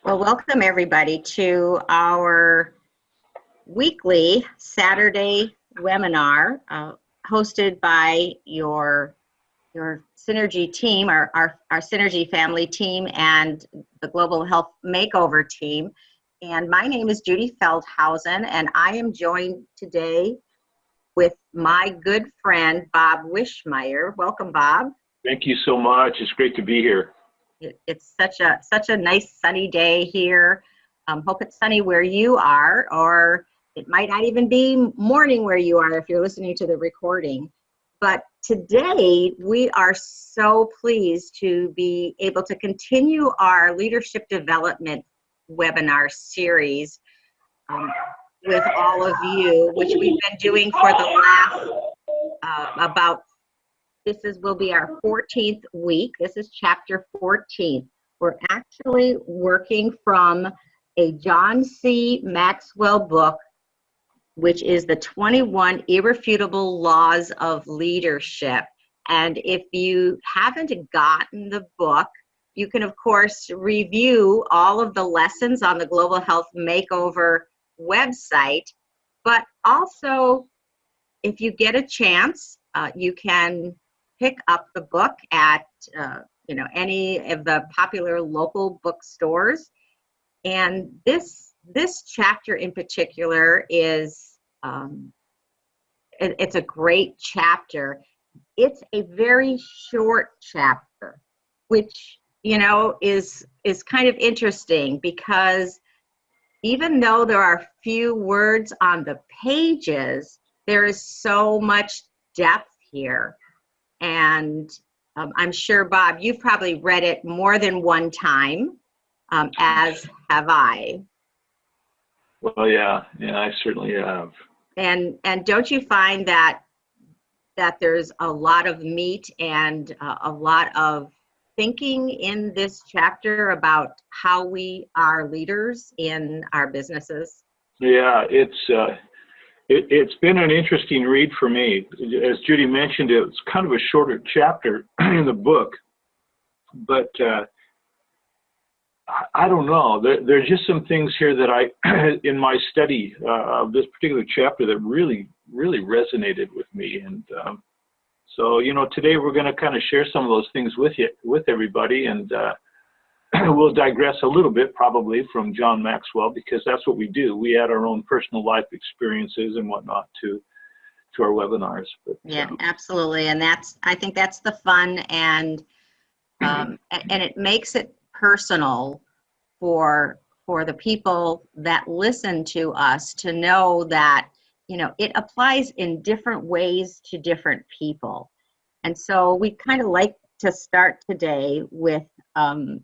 Well, welcome everybody to our weekly Saturday webinar hosted by your Synergy team, our Synergy family team, and the Global Health Makeover team. And my name is Judy Feldhausen, and I am joined today with my good friend, Bob Wischmeier. Welcome, Bob. Thank you so much. It's great to be here. It's such a nice sunny day here. Hope it's sunny where you are, or it might not even be morning where you are if you're listening to the recording. But today we are so pleased to be able to continue our leadership development webinar series with all of you, which we've been doing for the last will be our 14th week. This is chapter 14. We're actually working from a John C. Maxwell book, which is the 21 Irrefutable Laws of Leadership. And if you haven't gotten the book, you can, of course, review all of the lessons on the Global Health Makeover website. But also, if you get a chance, you can pick up the book at any of the popular local bookstores. And this chapter in particular is it's a great chapter. It's a very short chapter, which is kind of interesting, because even though there are few words on the pages, there is so much depth here. And I'm sure, Bob, you've probably read it more than one time, as have I. Well, yeah, I certainly have. And don't you find that there's a lot of meat and a lot of thinking in this chapter about how we are leaders in our businesses? Yeah, it's been an interesting read for me. As Judy mentioned, it's kind of a shorter chapter in the book, but I don't know. There's just some things here that in my study of this particular chapter that really, really resonated with me. And so, today we're going to kind of share some of those things with everybody, and we'll digress a little bit probably from John Maxwell, because that's what we do. We add our own personal life experiences and whatnot to our webinars. But, yeah, absolutely. And I think that's the fun, and it makes it personal for the people that listen to us to know that, it applies in different ways to different people. And so we kind of like to start today with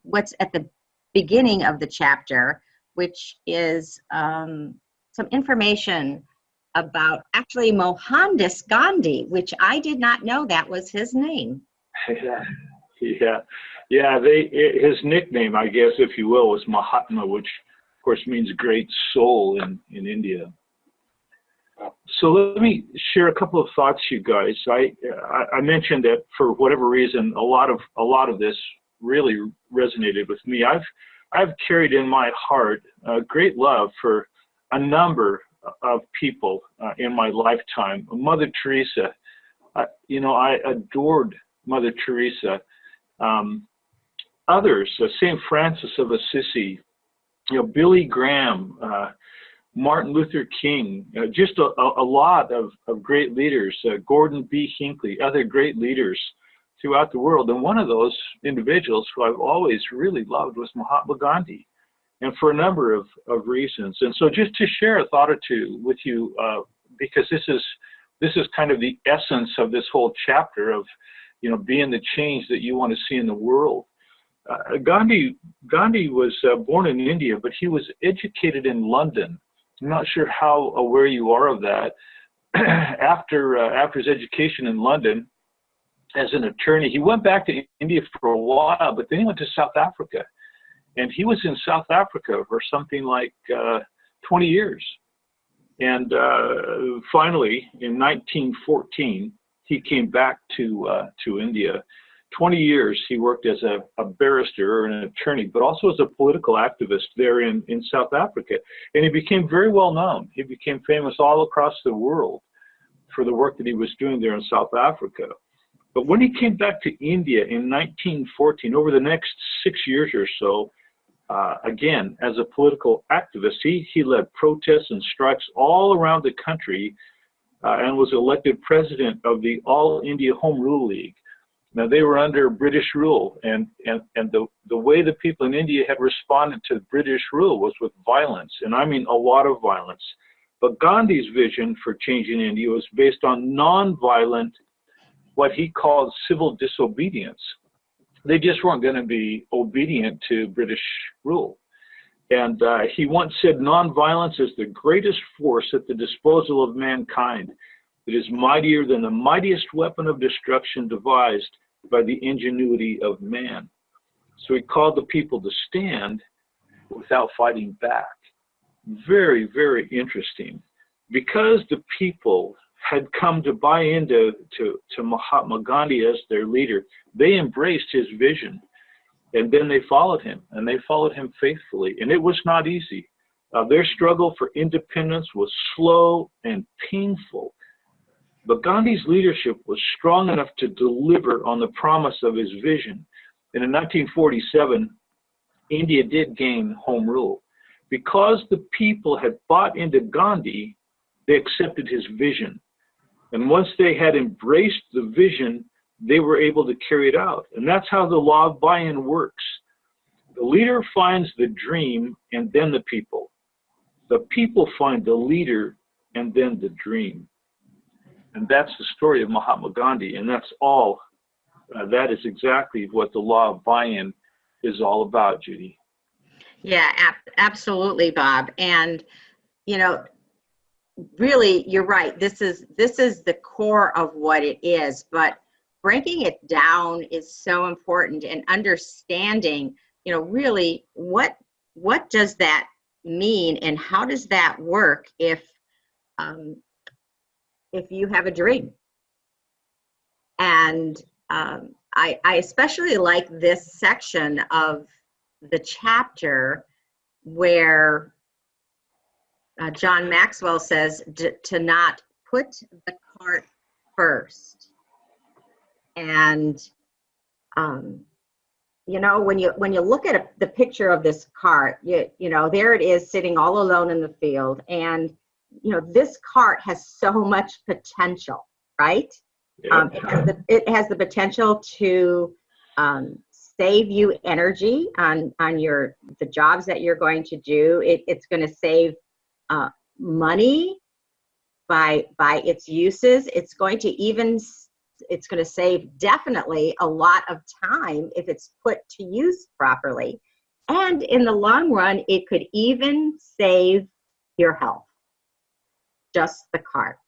what's at the beginning of the chapter, which is some information about actually Mohandas Gandhi, which I did not know that was his name. Yeah. His nickname, I guess, if you will, was Mahatma, which of course means great soul in India. So let me share a couple of thoughts, you guys. I mentioned that for whatever reason, a lot of this really resonated with me. I've carried in my heart a great love for a number of people in my lifetime. Mother Teresa, I adored Mother Teresa. Others, St. Francis of Assisi, Billy Graham, Martin Luther King, just a lot of great leaders, Gordon B. Hinckley, other great leaders throughout the world. And one of those individuals who I've always really loved was Mahatma Gandhi, and for a number of reasons. And so just to share a thought or two with you, because this is kind of the essence of this whole chapter of, being the change that you want to see in the world. Gandhi was born in India, but he was educated in London. I'm not sure how aware you are of that. After his education in London as an attorney, he went back to India for a while, but then he went to South Africa. And he was in South Africa for something like 20 years. And finally, in 1914, he came back to India 20 years, he worked as a barrister or an attorney, but also as a political activist there in South Africa. And he became very well known. He became famous all across the world for the work that he was doing there in South Africa. But when he came back to India in 1914, over the next 6 years or so, again, as a political activist, he led protests and strikes all around the country and was elected president of the All India Home Rule League. Now, they were under British rule, and the way the people in India had responded to British rule was with violence, and I mean a lot of violence. But Gandhi's vision for changing India was based on non-violent, what he called civil disobedience. They just weren't going to be obedient to British rule. And he once said, "Nonviolence is the greatest force at the disposal of mankind. It is mightier than the mightiest weapon of destruction devised by the ingenuity of man." So he called the people to stand without fighting back. Very, very interesting. Because the people had come to buy into Mahatma Gandhi as their leader, they embraced his vision. And then they followed him, and they followed him faithfully. And it was not easy. Their struggle for independence was slow and painful. But Gandhi's leadership was strong enough to deliver on the promise of his vision. And in 1947, India did gain home rule. Because the people had bought into Gandhi, they accepted his vision. And once they had embraced the vision, they were able to carry it out. And that's how the law of buy-in works. The leader finds the dream and then the people. The people find the leader and then the dream. And that's the story of Mahatma Gandhi. And that's all. That is exactly what the law of buy-in is all about, Judy. Yeah, absolutely, Bob. And, you know, really, you're right. This is the core of what it is. But breaking it down is so important, and understanding, you know, really what does that mean, and how does that work if you have a dream. And I especially like this section of the chapter where John Maxwell says to not put the cart first. And you know, when you look at the picture of this cart, you know, there it is sitting all alone in the field, and you know, this cart has so much potential, right? Yeah. It has the potential to save you energy on the jobs that you're going to do. It's going to save money by its uses. It's going to save definitely a lot of time if it's put to use properly. And in the long run, it could even save your health. Just the cart.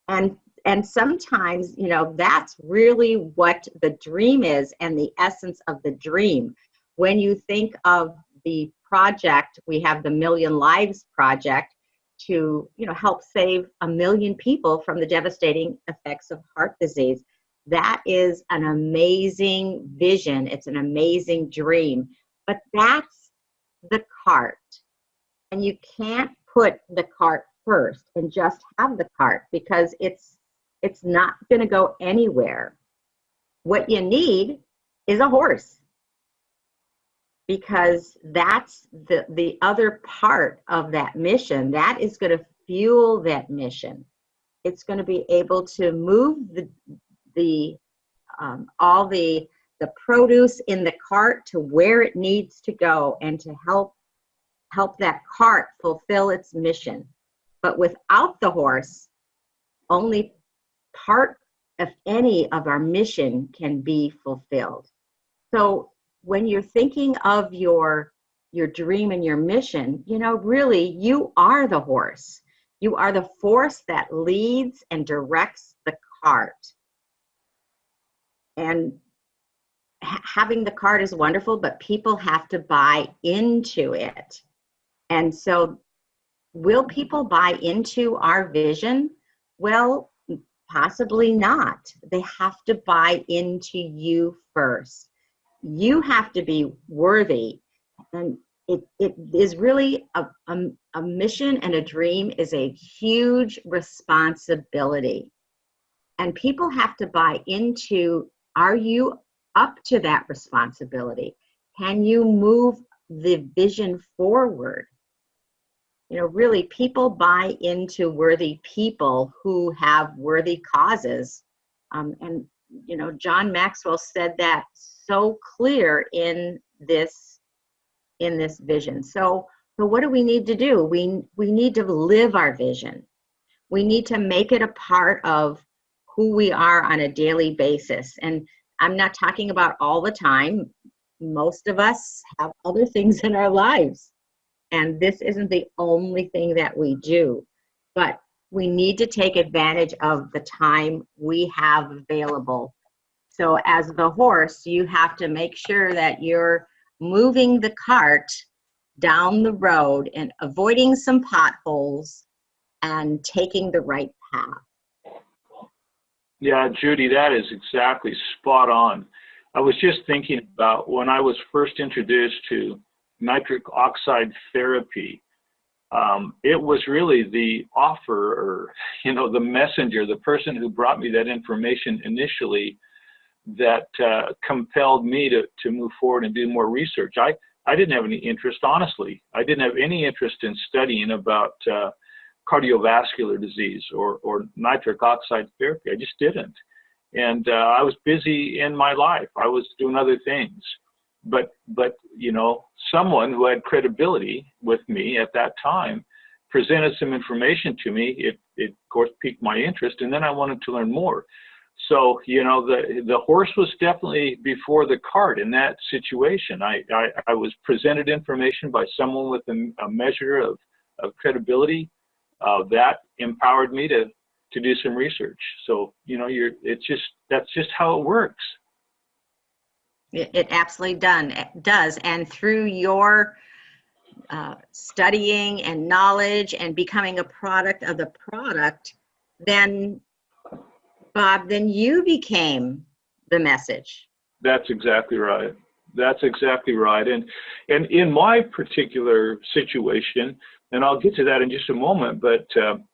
And sometimes, you know, that's really what the dream is, and the essence of the dream. When you think of the project, we have the Million Lives Project to, you know, help save 1 million people from the devastating effects of heart disease. That is an amazing vision. It's an amazing dream. But that's the cart. And you can't put the cart first and just have the cart, because it's not going to go anywhere. What you need is a horse, because that's the other part of that mission. That is going to fuel that mission. It's going to be able to move all the produce in the cart to where it needs to go, and to help that cart fulfill its mission. But without the horse, only part, if any, of our mission can be fulfilled. So when you're thinking of your dream and your mission, you know, really, you are the horse. You are the force that leads and directs the cart. And having the cart is wonderful, but people have to buy into it. And so, will people buy into our vision? Well, Possibly not. They have to buy into you first. You have to be worthy. And it is really a mission, and a dream is a huge responsibility. And people have to buy into, are you up to that responsibility? Can you move the vision forward? You know, really, people buy into worthy people who have worthy causes. And, you know, John Maxwell said that so clear in this vision. So what do we need to do? We need to live our vision. We need to make it a part of who we are on a daily basis. And I'm not talking about all the time. Most of us have other things in our lives. And this isn't the only thing that we do, but we need to take advantage of the time we have available. So as the horse, you have to make sure that you're moving the cart down the road and avoiding some potholes and taking the right path. Yeah, Judy, that is exactly spot on. I was just thinking about when I was first introduced to nitric oxide therapy. It was really the offerer, you know, the messenger, the person who brought me that information initially that compelled me to move forward and do more research. I didn't have any interest, honestly. I didn't have any interest in studying about cardiovascular disease or nitric oxide therapy. I just didn't. And I was busy in my life. I was doing other things. But you know, someone who had credibility with me at that time presented some information to me. It of course piqued my interest, and then I wanted to learn more. So, you know, the horse was definitely before the cart in that situation. I was presented information by someone with a measure of credibility that empowered me to do some research. So, you know, that's just how it works. It absolutely does. And through your studying and knowledge and becoming a product of the product, then, Bob, then you became the message. That's exactly right. That's exactly right. And in my particular situation, and I'll get to that in just a moment, but,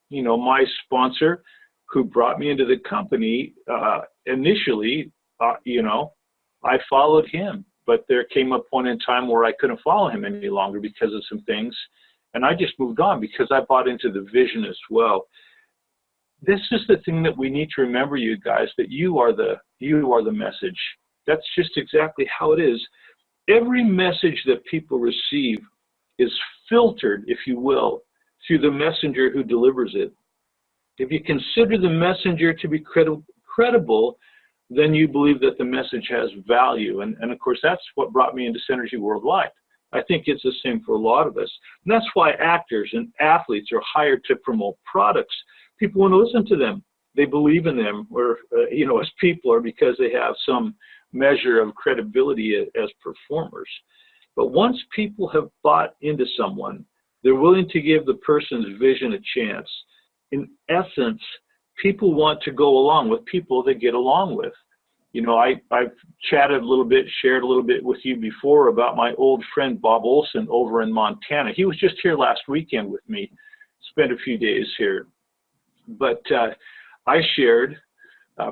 you know, my sponsor who brought me into the company, initially, you know, I followed him, but there came a point in time where I couldn't follow him any longer because of some things. And I just moved on because I bought into the vision as well. This is the thing that we need to remember, you guys, that you are the message. That's just exactly how it is. Every message that people receive is filtered, if you will, through the messenger who delivers it. If you consider the messenger to be credible, then you believe that the message has value. And of course, that's what brought me into Synergy Worldwide. I think it's the same for a lot of us. And that's why actors and athletes are hired to promote products. People want to listen to them. They believe in them, or, you know, as people, or because they have some measure of credibility as performers. But once people have bought into someone, they're willing to give the person's vision a chance. In essence, people want to go along with people they get along with. You know, I've chatted a little bit, shared a little bit with you before about my old friend Bob Olson over in Montana. He was just here last weekend with me, spent a few days here. But I shared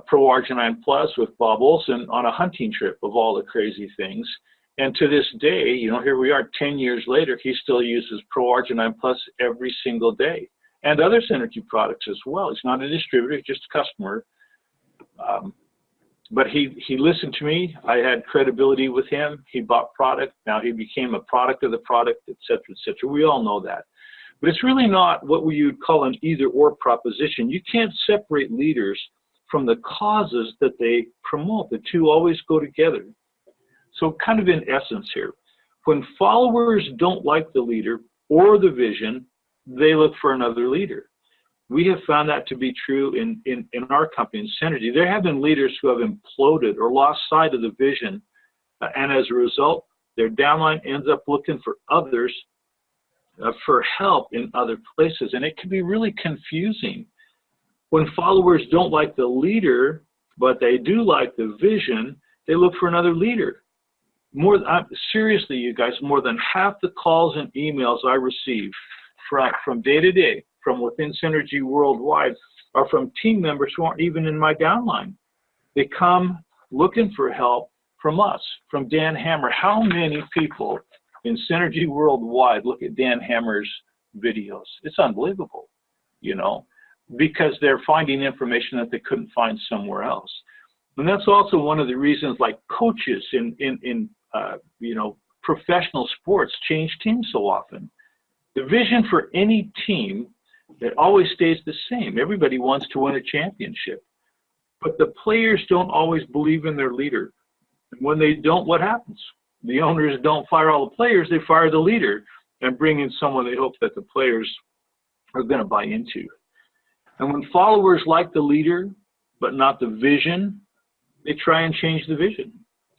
Pro Arginine Plus with Bob Olson on a hunting trip of all the crazy things. And to this day, you know, here we are 10 years later, he still uses Pro Arginine Plus every single day. And other Synergy products as well. He's not a distributor, he's just a customer. But he listened to me. I had credibility with him. He bought product. Now he became a product of the product, et cetera, et cetera. We all know that. But it's really not what we would call an either-or proposition. You can't separate leaders from the causes that they promote. The two always go together. So kind of in essence here, when followers don't like the leader or the vision, they look for another leader. We have found that to be true in our company, in Synergy. There have been leaders who have imploded or lost sight of the vision, and as a result, their downline ends up looking for others for help in other places, and it can be really confusing. When followers don't like the leader, but they do like the vision, they look for another leader. Seriously, you guys, more than half the calls and emails I receive from day to day, from within Synergy worldwide, are from team members who aren't even in my downline. They come looking for help from us, from Dan Hammer. How many people in Synergy worldwide look at Dan Hammer's videos? It's unbelievable, you know, because they're finding information that they couldn't find somewhere else. And that's also one of the reasons, like, coaches in you know, professional sports change teams so often. The vision for any team, it always stays the same. Everybody wants to win a championship, but the players don't always believe in their leader. When they don't, what happens? The owners don't fire all the players, they fire the leader and bring in someone they hope that the players are going to buy into. And when followers like the leader, but not the vision, they try and change the vision.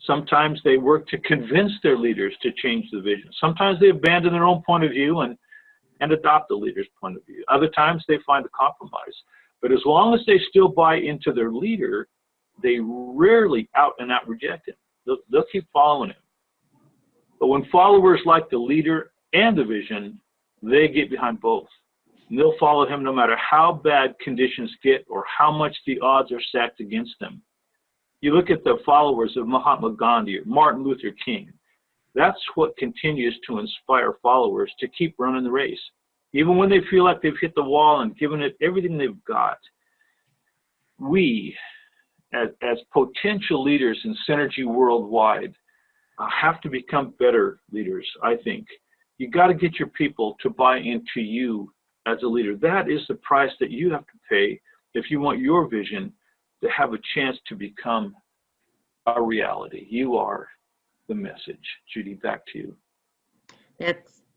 Sometimes they work to convince their leaders to change the vision. Sometimes they abandon their own point of view and adopt the leader's point of view. Other times they find a compromise. But as long as they still buy into their leader, they rarely out and out reject him. They'll keep following him. But when followers like the leader and the vision, they get behind both. And they'll follow him no matter how bad conditions get or how much the odds are stacked against them. You look at the followers of Mahatma Gandhi or Martin Luther King. That's what continues to inspire followers to keep running the race. Even when they feel like they've hit the wall and given it everything they've got. We, as potential leaders in Synergy worldwide, have to become better leaders, I think. You got to get your people to buy into you as a leader. That is the price that you have to pay if you want your vision to have a chance to become a reality. You are the message. Judy, back to you.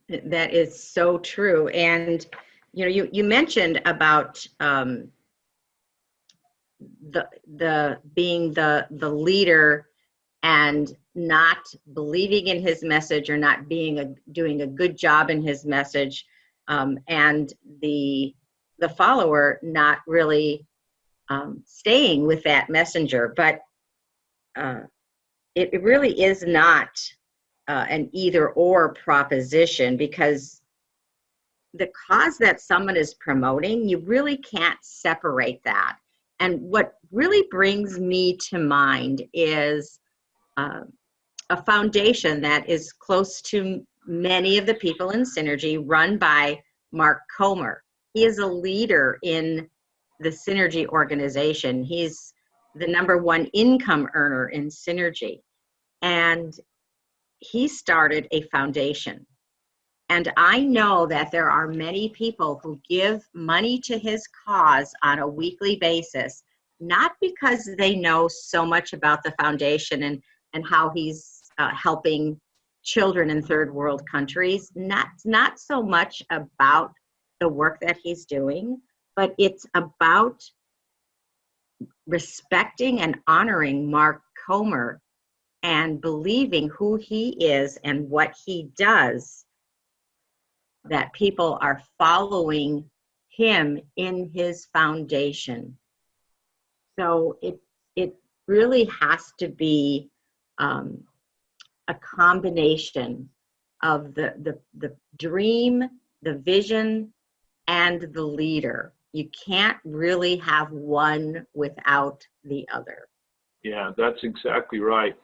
That is so true. And you know, you mentioned about the being the leader and not believing in his message or not doing a good job in his message, and the follower not really staying with that messenger. But it really is not an either or proposition, because the cause that someone is promoting, you really can't separate that. And what really brings me to mind is a foundation that is close to many of the people in Synergy, run by Mark Comer. He is a leader in the Synergy organization. He's the #1 income earner in Synergy. And he started a foundation. And I know that there are many people who give money to his cause on a weekly basis, not because they know so much about the foundation and how he's helping children in third world countries, not so much about the work that he's doing, but it's about respecting and honoring Mark Comer and believing who he is and what he does, that people are following him in his foundation. So it really has to be a combination of the dream, the vision, and the leader. You can't really have one without the other. Yeah, that's exactly right.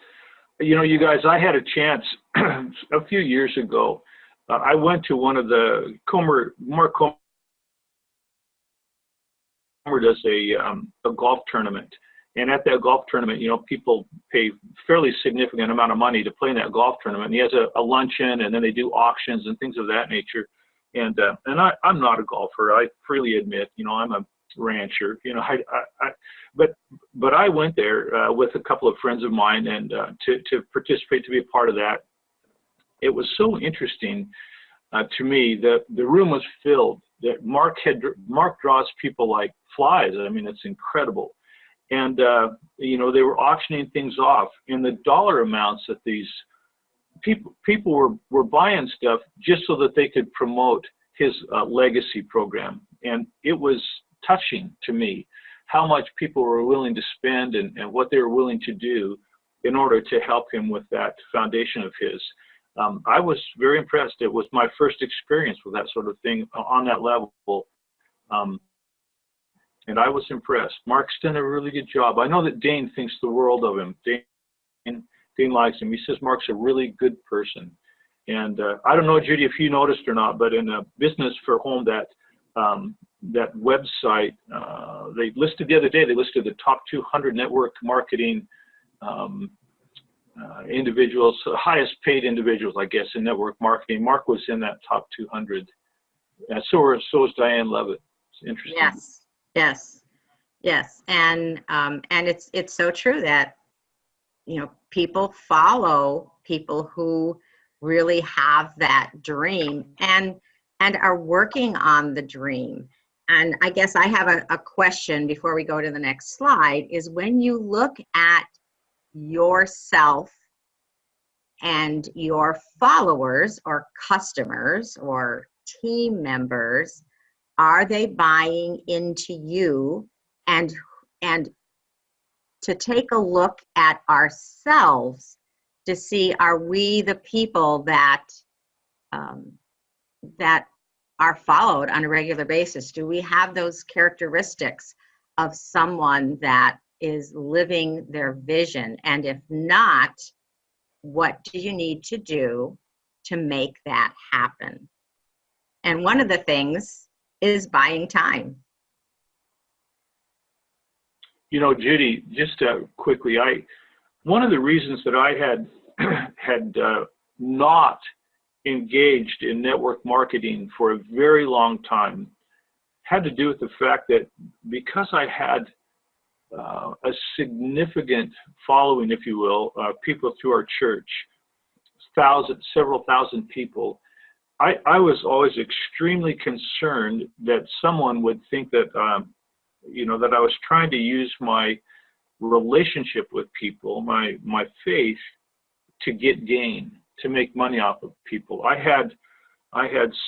You know, you guys, I had a chance a few years ago. I went to one of the Mark Comer does a golf tournament. And at that golf tournament, you know, people pay fairly significant amount of money to play in that golf tournament. And he has a luncheon, and then they do auctions and things of that nature. And I'm not a golfer. I freely admit, you know, I'm a rancher. You know, but I went there with a couple of friends of mine and to participate, to be a part of that. It was so interesting to me that the room was filled. That Mark draws people like flies. I mean, it's incredible. And you know, they were auctioning things off, and the dollar amounts that these people were buying stuff just so that they could promote his legacy program. And it was touching to me how much people were willing to spend and what they were willing to do in order to help him with that foundation of his. I was very impressed. It was my first experience with that sort of thing on that level. And I was impressed. Mark's done a really good job. I know that Dane thinks the world of him. Dane likes him. He says Mark's a really good person. And I don't know, Judy, if you noticed or not, but in a Business for Home, that website, they listed the other day, they listed the top 200 network marketing individuals, highest paid individuals, I guess, in network marketing. Mark was in that top 200. And so is Diane Levitt. It's interesting. Yes. And it's so true that, people follow people who really have that dream and are working on the dream. And I guess I have a question before we go to the next slide, is when you look at yourself and your followers or customers or team members, are they buying into you? And to take a look at ourselves to see, are we the people that that are followed on a regular basis? Do we have those characteristics of someone that is living their vision? And if not, what do you need to do to make that happen? And one of the things is buying time. Judy, just quickly, one of the reasons that I had not engaged in network marketing for a very long time had to do with the fact that because I had a significant following, if you will, people through our church, several thousand people, I was always extremely concerned that someone would think that that I was trying to use my relationship with people, my faith, to get gain, to make money off of people. I had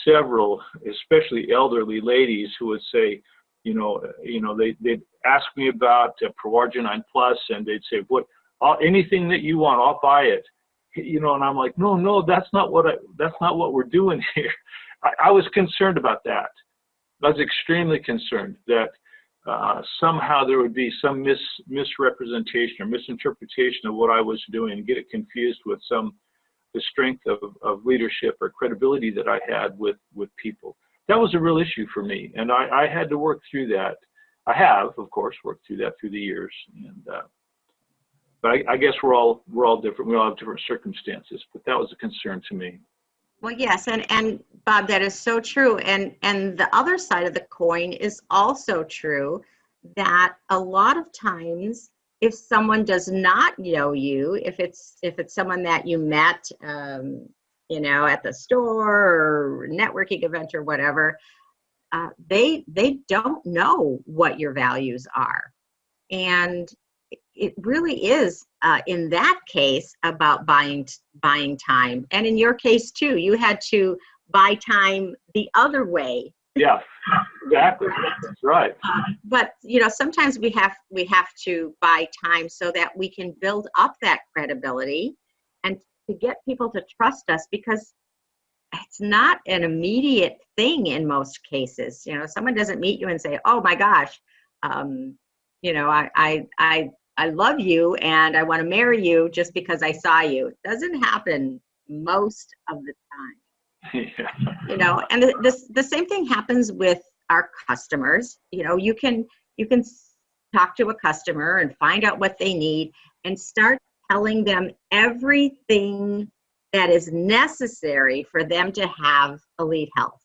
several, especially elderly ladies, who would say, they'd ask me about Proarginine Plus, and they'd say, anything that you want, I'll buy it. And I'm like, no, that's not what we're doing here. I was concerned about that. I was extremely concerned that somehow there would be some misrepresentation or misinterpretation of what I was doing, and get it confused with the strength of leadership or credibility that I had with people. That was a real issue for me, and I had to work through that. I have, of course, worked through that through the years, but I guess we're all different. We all have different circumstances, but that was a concern to me. Well, yes, and Bob, that is so true. And the other side of the coin is also true, that a lot of times, if someone does not know you, if it's someone that you met, at the store or networking event or whatever, they don't know what your values are, and it really is, in that case, about buying time. And in your case too, you had to buy time the other way. Yeah, exactly. That's right. But sometimes we have to buy time so that we can build up that credibility and to get people to trust us, because it's not an immediate thing in most cases. Someone doesn't meet you and say, "Oh my gosh, I love you and I want to marry you just because I saw you." It doesn't happen most of the time. Yeah. And the same thing happens with our customers. You can talk to a customer and find out what they need and start telling them everything that is necessary for them to have elite health.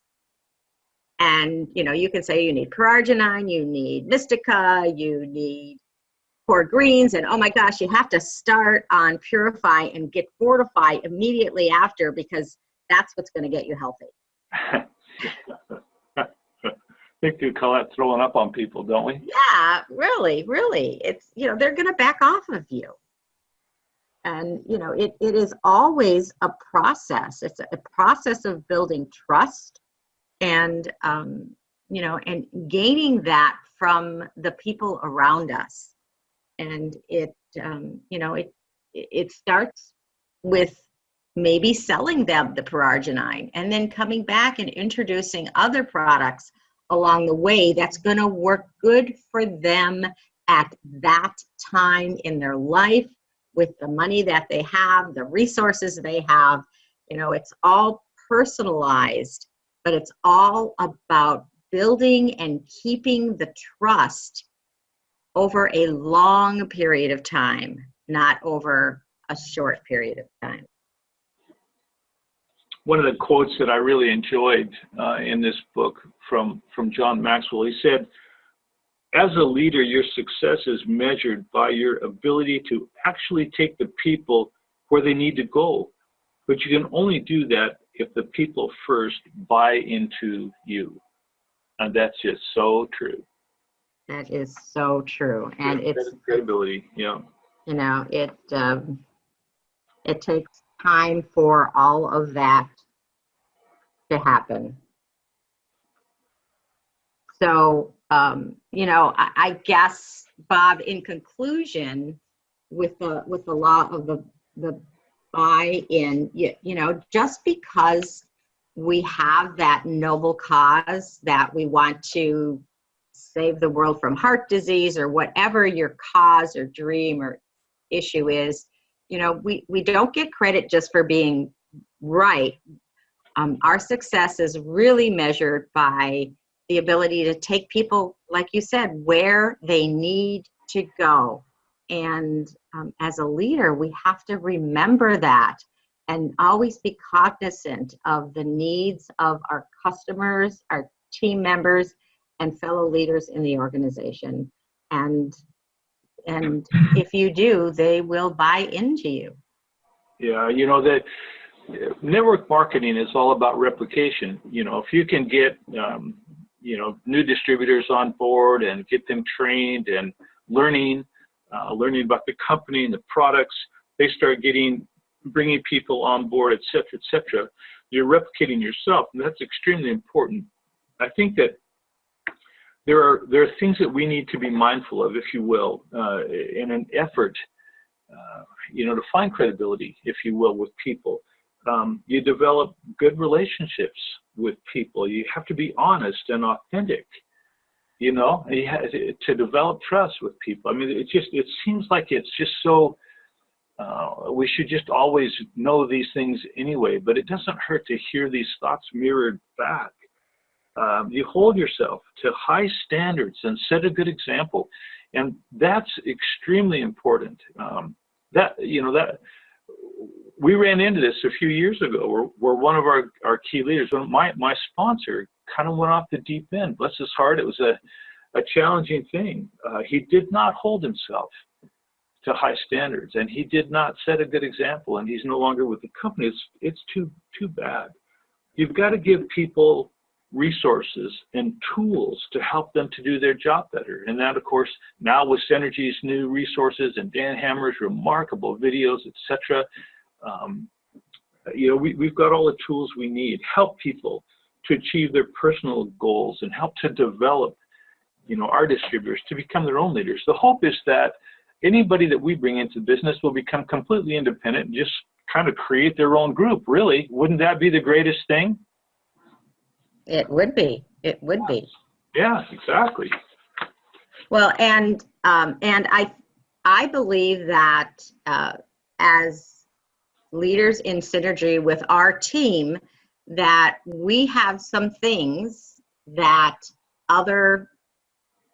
And you can say you need Proarginine, you need Mystica, you need Core Greens, and oh my gosh, you have to start on Purify and get Fortify immediately after, because that's what's going to get you healthy. I think we call that throwing up on people, don't we? Yeah, really. It's, they're going to back off of you. And, it is always a process. It's a process of building trust and and gaining that from the people around us. And it starts with maybe selling them the Paragenine and then coming back and introducing other products along the way that's going to work good for them at that time in their life, with the money that they have, the resources they have. It's all personalized, but it's all about building and keeping the trust over a long period of time, not over a short period of time. One of the quotes that I really enjoyed in this book from John Maxwell, he said, as a leader, your success is measured by your ability to actually take the people where they need to go. But you can only do that if the people first buy into you. And that's just so true. That is so true. And it's credibility, yeah. It takes time for all of that to happen. So, I guess, Bob, in conclusion, with the law of the buy-in, just because we have that noble cause that we want to save the world from heart disease, or whatever your cause or dream or issue is, we don't get credit just for being right. Our success is really measured by the ability to take people, like you said, where they need to go. And as a leader, we have to remember that and always be cognizant of the needs of our customers, our team members, and fellow leaders in the organization. And if you do, they will buy into you. Yeah, that network marketing is all about replication. If you can get new distributors on board and get them trained and learning about the company and the products, they start bringing people on board, et cetera. You're replicating yourself, and that's extremely important. I think that there are things that we need to be mindful of, if you will, in an effort, to find credibility, if you will, with people. You develop good relationships with people. You have to be honest and authentic, to develop trust with people. I mean, it seems like it's just so, we should just always know these things anyway, but it doesn't hurt to hear these thoughts mirrored back. You hold yourself to high standards and set a good example. And that's extremely important. That we ran into this a few years ago where one of our key leaders, my sponsor, kind of went off the deep end. Bless his heart, it was a challenging thing. He did not hold himself to high standards, and he did not set a good example, and he's no longer with the company. It's too bad. You've got to give people resources and tools to help them to do their job better. And that, of course, now with Synergy's new resources and Dan Hammer's remarkable videos, etc., we've got all the tools we need. Help people to achieve their personal goals and help to develop, our distributors to become their own leaders. The hope is that anybody that we bring into business will become completely independent and just kind of create their own group. Really, wouldn't that be the greatest thing? It would be. It would be. Yeah, exactly. Well, and I believe that as leaders in Synergy with our team, that we have some things that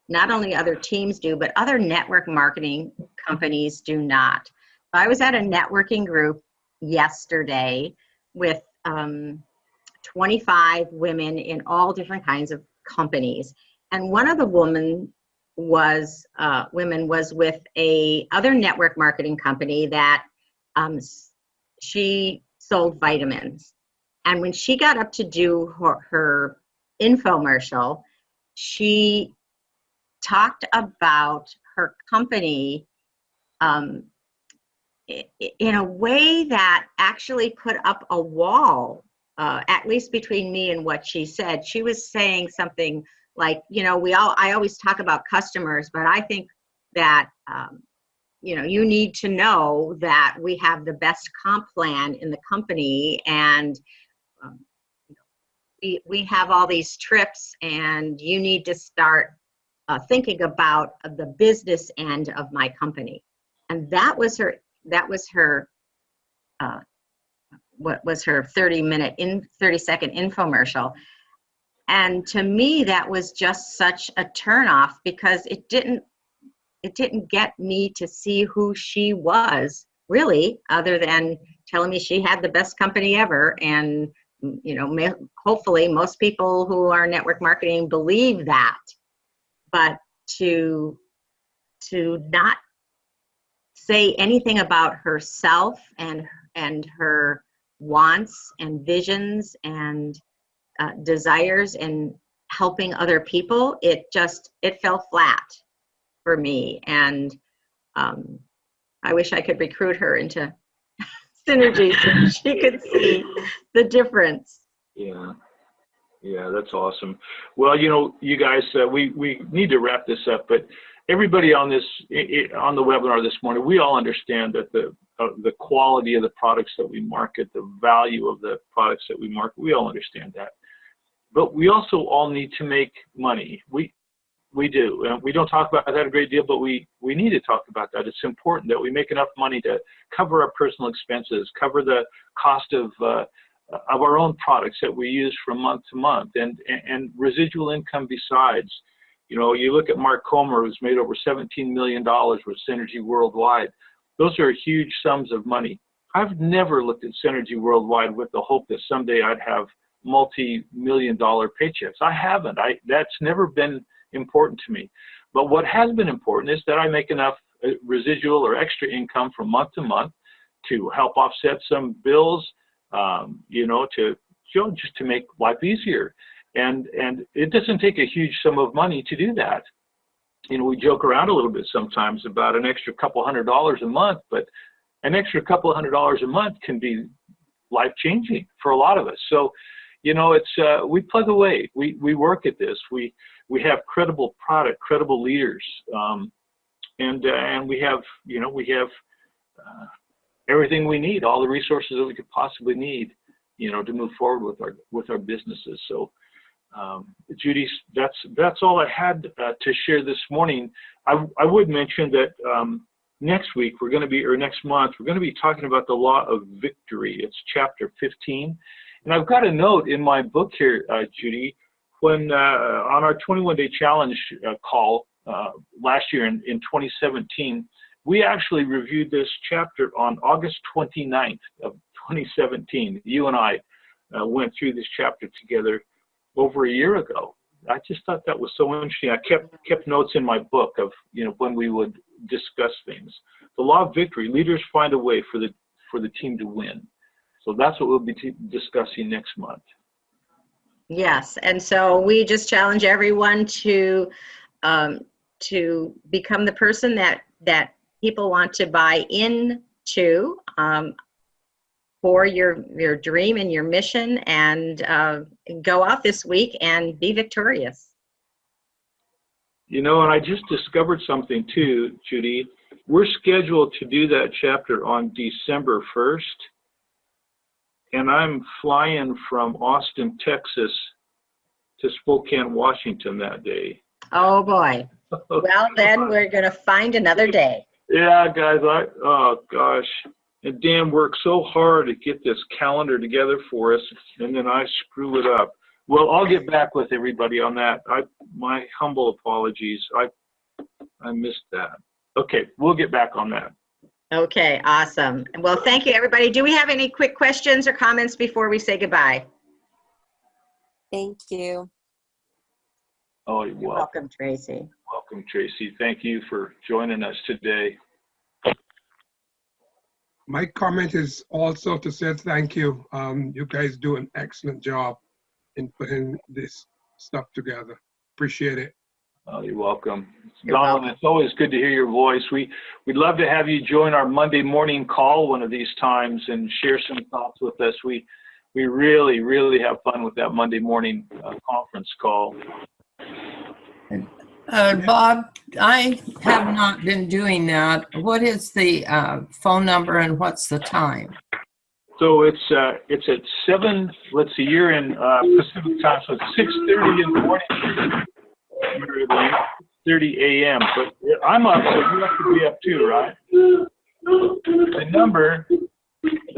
not only other teams do, but other network marketing companies do not. I was at a networking group yesterday with 25 women in all different kinds of companies. And one of the women was with a other network marketing company that she sold vitamins. And when she got up to do her infomercial, she talked about her company in a way that actually put up a wall, at least between me and what she said. She was saying something like, I always talk about customers, but I think that, you need to know that we have the best comp plan in the company, and we have all these trips, and you need to start thinking about the business end of my company. And that was her what was her 30-second infomercial. And to me, that was just such a turnoff, because it didn't get me to see who she was really, other than telling me she had the best company ever. And hopefully most people who are network marketing believe that. But to not say anything about herself and her wants and visions and desires and helping other people, it fell flat for me. And I wish I could recruit her into Synergy so she could see the difference. Yeah, that's awesome. Well, you guys, we need to wrap this up, but everybody on the webinar this morning, we all understand that the quality of the products that we market, the value of the products that we market, we all understand that. But we also all need to make money. We do. And we don't talk about that a great deal, but we need to talk about that. It's important that we make enough money to cover our personal expenses, cover the cost of our own products that we use from month to month, and residual income besides. You look at Mark Comer, who's made over $17 million with Synergy Worldwide. Those are huge sums of money. I've never looked at Synergy Worldwide with the hope that someday I'd have multi-million-dollar paychecks. I haven't. That's never been important to me. But what has been important is that I make enough residual or extra income from month to month to help offset some bills, just to make life easier. And it doesn't take a huge sum of money to do that. We joke around a little bit sometimes about an extra couple $100 a month, but an extra couple $100 a month can be life-changing for a lot of us. So, it's we plug away. We work at this. We have credible product, credible leaders, and we have everything we need, all the resources that we could possibly need, to move forward with our businesses. So, Judy, that's all I had to share this morning. I would mention that next month we're going to be talking about the law of victory. It's chapter 15, and I've got a note in my book here, Judy, when on our 21-day challenge call last year in 2017. We actually reviewed this chapter on August 29th of 2017. You and I went through this chapter together over a year ago. I just thought that was so interesting. I kept notes in my book of when we would discuss things. The law of victory: leaders find a way for the team to win. So that's what we'll be discussing next month. Yes, and so we just challenge everyone to become the person that people want to buy into for your dream and your mission, and go out this week and be victorious. And I just discovered something too, Judy. We're scheduled to do that chapter on December 1st, and I'm flying from Austin, Texas to Spokane, Washington that day. Oh boy. Well, then we're going to find another day. Yeah, guys, oh gosh. And Dan worked so hard to get this calendar together for us, and then I screw it up. Well, I'll get back with everybody on that. My humble apologies. I missed that. Okay, we'll get back on that. Okay, awesome. Well, thank you, everybody. Do we have any quick questions or comments before we say goodbye? Thank you. Oh, you're welcome, Tracy. Welcome, Tracy. Thank you for joining us today. My comment is also to say thank you. You guys do an excellent job in putting this stuff together. Appreciate it. Oh, you're welcome. You're Donald, welcome. It's always good to hear your voice. We'd love to have you join our Monday morning call one of these times and share some thoughts with us. We really, really have fun with that Monday morning conference call. Bob, I have not been doing that. What is the phone number and what's the time? So it's at 7. Let's see, you're in Pacific time, so it's 6:30 in the morning. 6:30 a.m. But I'm up, so you have to be up too, right? The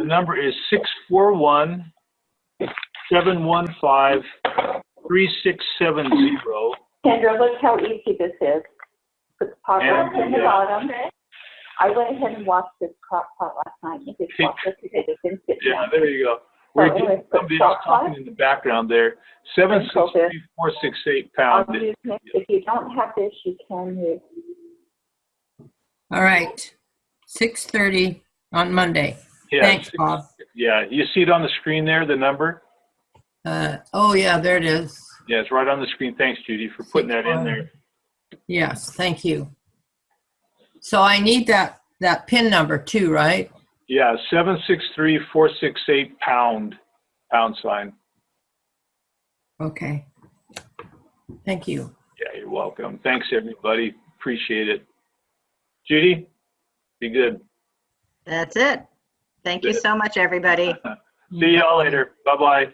number is 641-715-3670. Kendra, look how easy this is. Put the pot in the bottom. I went ahead and washed this crock pot last night. You just watch it because it's in sit Yeah, down. there you go. We're getting somebody else talking in the background there. 763-468 pound. If you don't have this, you can use. All right, 6:30 on Monday. Yeah, Thanks, Bob. Yeah, you see it on the screen there, the number? Oh, yeah, there it is. Yeah, it's right on the screen. Thanks, Judy, for putting that in there. Yes, thank you. So I need that PIN number too, right? Yeah, 763-468 pound sign. Okay. Thank you. Yeah, you're welcome. Thanks, everybody. Appreciate it. Judy, be good. That's it. Thank you so much, everybody. See y'all later. Bye-bye.